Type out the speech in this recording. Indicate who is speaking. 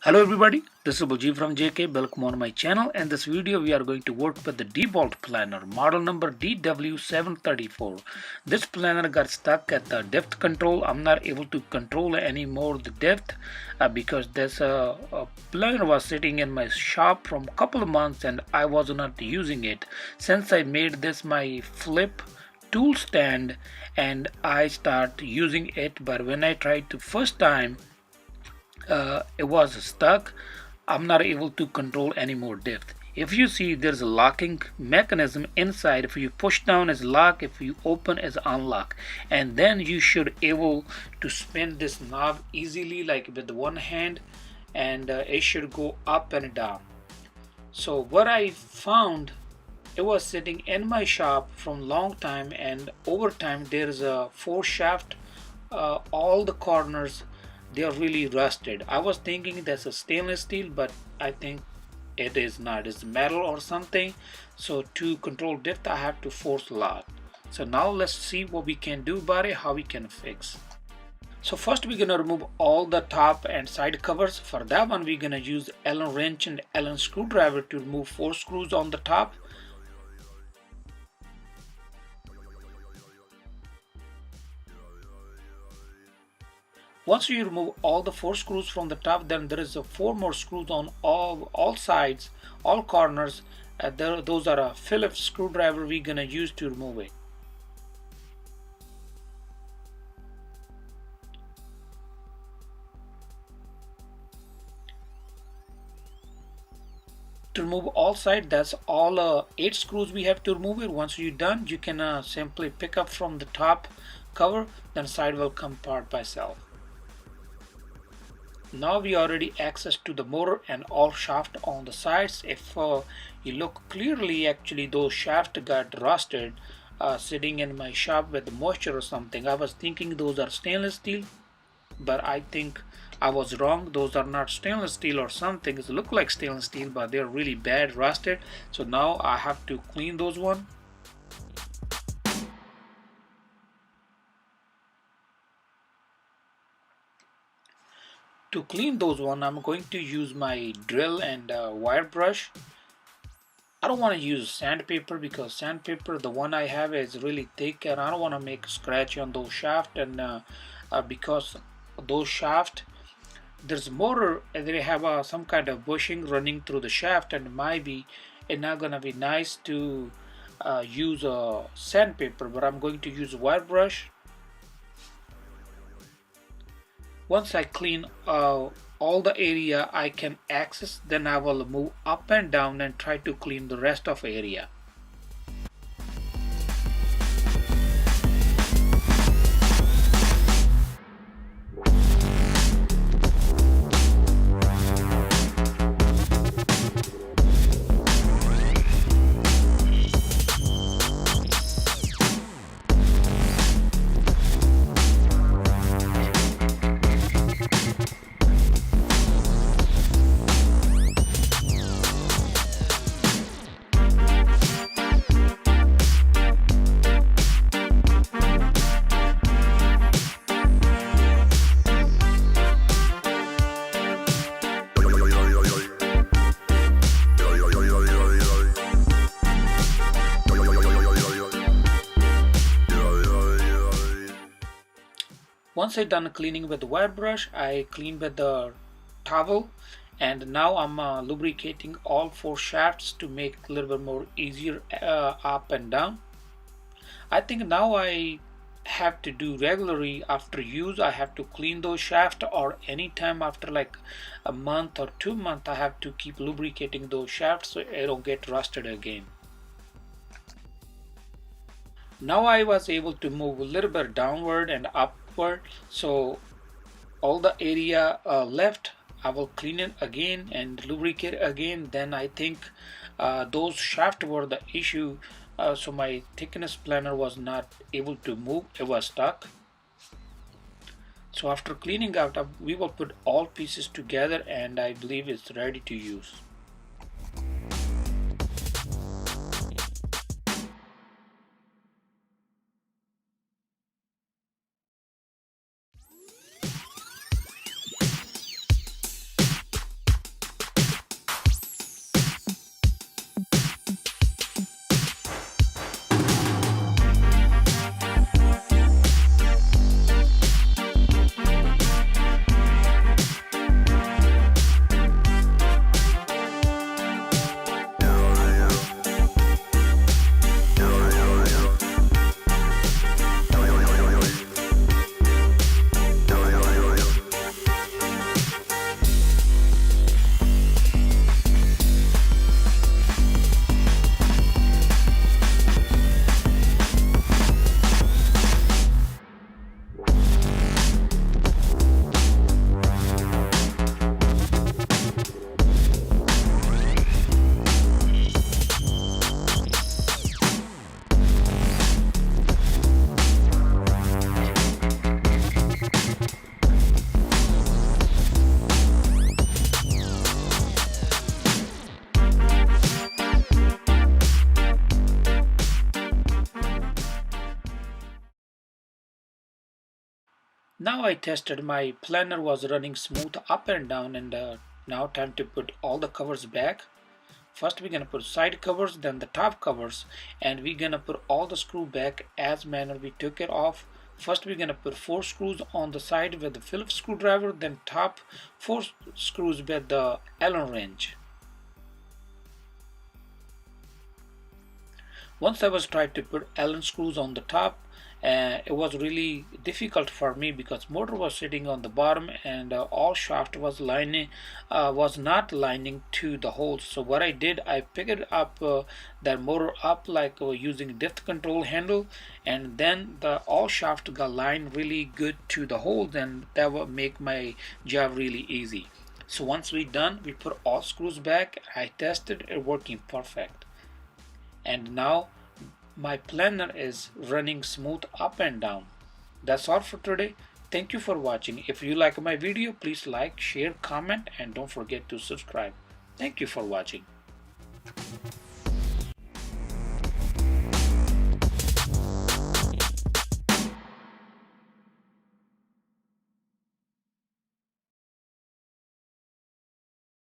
Speaker 1: Hello everybody, this is Bulji from JK. Welcome on my channel. In this video we are going to work with the Dewalt planner, model number DW734. This planner got stuck at the depth control. I'm not able to control anymore the depth because this planner was sitting in my shop from a couple of months and I was not using it. Since I made this my flip tool stand and I start using it, but when I tried to first time it was stuck. I'm not able to control any more depth. If you see, there's a locking mechanism inside. If you push down is lock, if you open is unlock, and then you should able to spin this knob easily like with one hand, and it should go up and down. So what I found, it was sitting in my shop from long time, and over time there's a four shaft, all the corners they are really rusted. I was thinking that's a stainless steel, but I think it is not. It's metal or something. So to control depth I have to force a lot. So now let's see what we can do about it, how we can fix. So first we're gonna remove all the top and side covers. For that one we're gonna use Allen wrench and Allen screwdriver to remove 4 screws on the top. Once you remove all the 4 screws from the top, then there is 4 more screws on all sides, all corners. Those are a Phillips screwdriver we're gonna use to remove it. To remove all sides, that's all 8 screws we have to remove it. Once you're done, you can simply pick up from the top cover, then side will come apart by itself. Now we already access to the motor and all shaft on the sides. If you look clearly, actually those shaft got rusted sitting in my shop with moisture or something. I was thinking those are stainless steel, but I think I was wrong. Those are not stainless steel or something. It look like stainless steel, but they're really bad rusted. So now I have to clean those one. To clean those one, I'm going to use my drill and wire brush. I don't want to use sandpaper because sandpaper, the one I have, is really thick and I don't want to make a scratch on those shaft. And because those shaft, there's a motor and they have some kind of bushing running through the shaft, and it might be it's not gonna be nice to use a sandpaper, but I'm going to use a wire brush. Once I clean all the area I can access, then I will move up and down and try to clean the rest of the area. Once I done cleaning with the wire brush, I clean with the towel, and now I'm lubricating all 4 shafts to make it a little bit more easier up and down. I think now I have to do regularly after use. I have to clean those shafts, or anytime after like a month or 2 months I have to keep lubricating those shafts so it don't get rusted again. Now I was able to move a little bit downward and upward, so all the area left I will clean it again and lubricate again. Then I think those shafts were the issue, so my thickness planner was not able to move, it was stuck. So after cleaning out, we will put all pieces together and I believe it's ready to use. Now I tested my planner was running smooth up and down, and now time to put all the covers back. First we're gonna put side covers, then the top covers, and we're gonna put all the screw back as manner we took it off. First we're gonna put 4 screws on the side with the Phillips screwdriver, then top 4 screws with the Allen wrench. Once I was trying to put Allen screws on the top, it was really difficult for me because motor was sitting on the bottom, and all shaft was not lining to the holes. So what I did, I picked up that motor up like using depth control handle, and then the all shaft got lined really good to the holes, and that would make my job really easy. So once we done, we put all screws back. I tested it working perfect, and now my planner is running smooth up and down. That's all for today. Thank you for watching. If you like my video, please like, share, comment, and don't forget to subscribe. Thank you for watching.